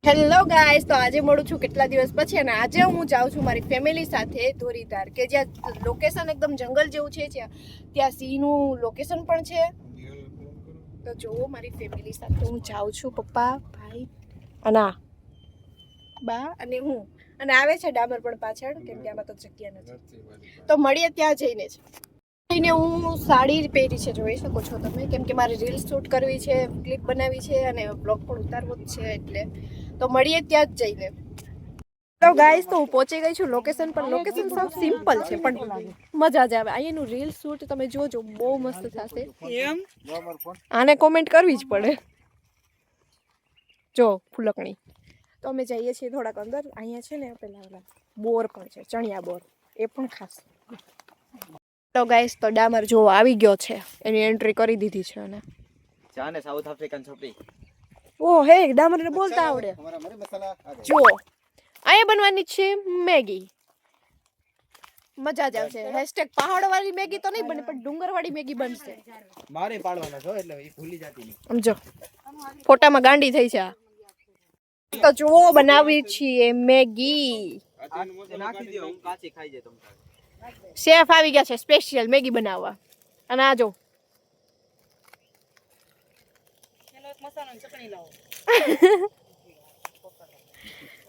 Hello guys, તો આજે મળું છું કેટલા દિવસ પછી અને આજે હું જાઉં છું મારી ફેમિલી સાથે ધોરીધાર કે જ્યાં લોકેશન એકદમ જંગલ જેવું છે. ત્યાં સિંહનું લોકેશન પણ છે. તો જો મારી ફેમિલી સાથે હું જાઉં છું, પપ્પા, ભાઈ અને બા અને હું, અને આવે છે ડામર પણ પાછળ, કેમ કે આમાં તો જગ્યા નથી. તો મળીએ ત્યાં જઈને જ. હું સાડી પહેરી છે, જોઈ શકો છો તમે, કેમ કે મારે રીલ શૂટ કરવી છે, ક્લિપ બનાવવી છે અને બ્લોગ પણ ઉતારવો જ છે. એટલે તો મળીએ ત્યાં જ જઈને. તો ગાઈસ, તો હું પહોંચી ગઈ છું લોકેશન પર. લોકેશન સાવ સિમ્પલ છે પણ મજા જ આવે. અહીંયાનું રીલ શૂટ તમે જોજો, બહુ મસ્ત થશે. આને કોમેન્ટ કરવી જ પડે. જો ફૂલકણી. તો અમે જઈએ છીએ થોડાક અંદર. અહીંયા છે ને પેલા બોર પણ છે, ચણિયા બોર, એ પણ ખાસ. તો ગાઈસ, તો ડામર જો આવી ગયો છે, એની એન્ટ્રી કરી દીધી છે. અને ચાને સાઉથ આફ્રિકન છોકરી. ઓ હે, ડામરને બોલતા આવડે. જો અહીંયા બનવાની છે મેગી. મજા જ આવશે. હેશટેગ પહાડવાળી મેગી તો નહીં બને, પણ ડુંગરવાળી મેગી બનશે. મારે પાડવાના છો એટલે એ ભૂલી જતી નહીં. સમજો, ફોટામાં ગાંડી થઈ છે. તો જો બનાવી છીએ મેગી. નાખી દો, હું કાચી ખાઈ જાય તમ. શેફ આવી ગયા છે સ્પેશિયલ મેગી બનાવવા. અને આ જો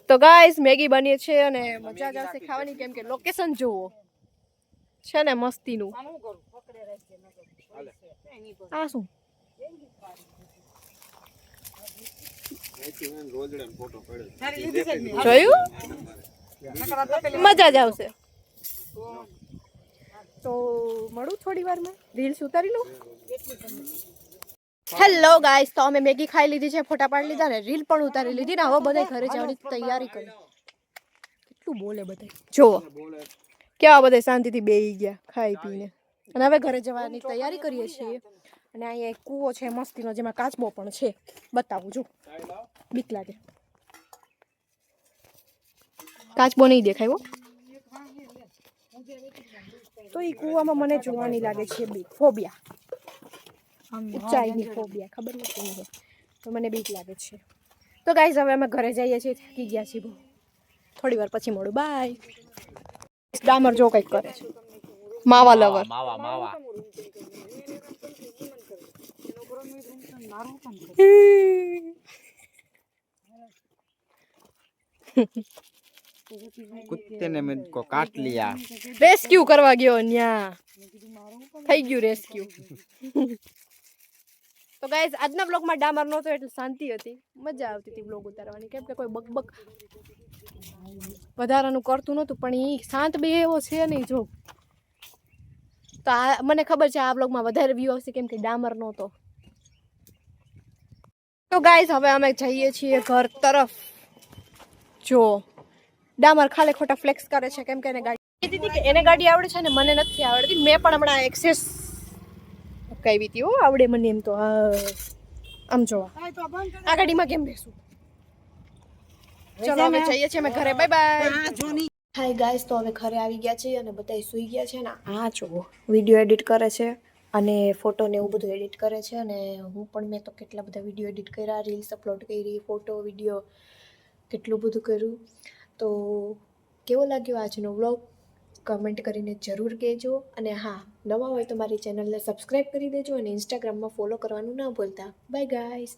તો ગાઈસ, મેગી બની છે અને મજા જ આવશે ખાવાની, કેમ કે લોકેશન જુઓ છે ને મસ્તીનું. આ શું જોયું? મજા જ આવશે. તો મળું થોડી વારમાં, રીલ્સ ઉતારી લઉં. હેલો ગાઈસ, તો અમે મેગી ખાઈ લીધી છે, ફોટા પાડી લીધા ને રીલ પણ ઉતારી લીધી ને હવે બધા ઘરે જવાની તૈયારી કરી. કેટલું બોલે બધા, જો કેવા બધા શાંતિથી બેહી ગયા ખાઈ પીને. અને હવે ઘરે જવાની તૈયારી કરીએ છીએ. અને અહીંયા એક કૂવો છે મસ્તીનો, જેમાં કાચબો પણ છે. બતાવું, જો બીક લાગે. કાચબો નહીં દેખાય. તો એ કૂવામાં મને જોવાની લાગે છે બીક, ફોબિયા, ઊંચાઈની ફોબિયા, ખબર નથી તો મને બીક લાગે છે. તો ગાઈસ, હવે અમે ઘરે જઈએ છીએ, થાકી ગયા છીએ બહુ. થોડી વાર પછી મળું, બાય. ડામર જો કંઈક કરે છે, માવા લવર. માવા માવા. કુત્તેને મેં કો કાટ લિયા. રેસ્ક્યુ કરવા ગયો ન્યા, થઈ ગયું રેસ્ક્યુ. તો ગાઈસ, આજના બ્લોગમાં ડામર નહોતો એટલે શાંતિ હતી, મજા આવતી હતી બ્લોગ ઉતારવાની, કેમ કે કોઈ બકબક વધારાનું કરતું નહોતું. પણ એ શાંત બે એવો છે નહીં. જો તો આ મને ખબર છે આ બ્લોગમાં વધારે વ્યૂ આવશે, કેમ કે ડામર નહોતો. તો ગાઈસ, હવે અમે જઈએ છીએ ઘર તરફ. જો ડામર ખાલી ખોટા ફ્લેક્સ કરે છે, કેમ કે એને ગાડી આવડે છે ને મને નથી આવડતી. મેં પણ હમણાં એક્સેસ કઈ હતી આવડે મને એમ. તો આમ જોવા આ ગાડીમાં કેમ બેસું. ચલો હવે જઈએ છીએ અમે ઘરે, બાય બાય. હાય ગાઈસ, તો હવે ઘરે આવી ગયા છીએ અને બધા સૂઈ ગયા છે ને. આ જો વિડીયો એડિટ કરે છે અને ફોટો ને એવું બધું એડિટ કરે છે. અને હું પણ, મેં તો કેટલા બધા વિડીયો એડિટ કર્યા, રીલ્સ અપલોડ કરી, ફોટો વિડીયો કેટલું બધું કર્યું. તો કેવો લાગ્યો આજનો વ્લોગ, કમેન્ટ કરીને જરૂર કહેજો. અને હા, નવા હોય તો મારી ચેનલને સબસ્ક્રાઈબ કરી દેજો અને ઇન્સ્ટાગ્રામમાં ફોલો કરવાનું ના ભૂલતા. Bye guys.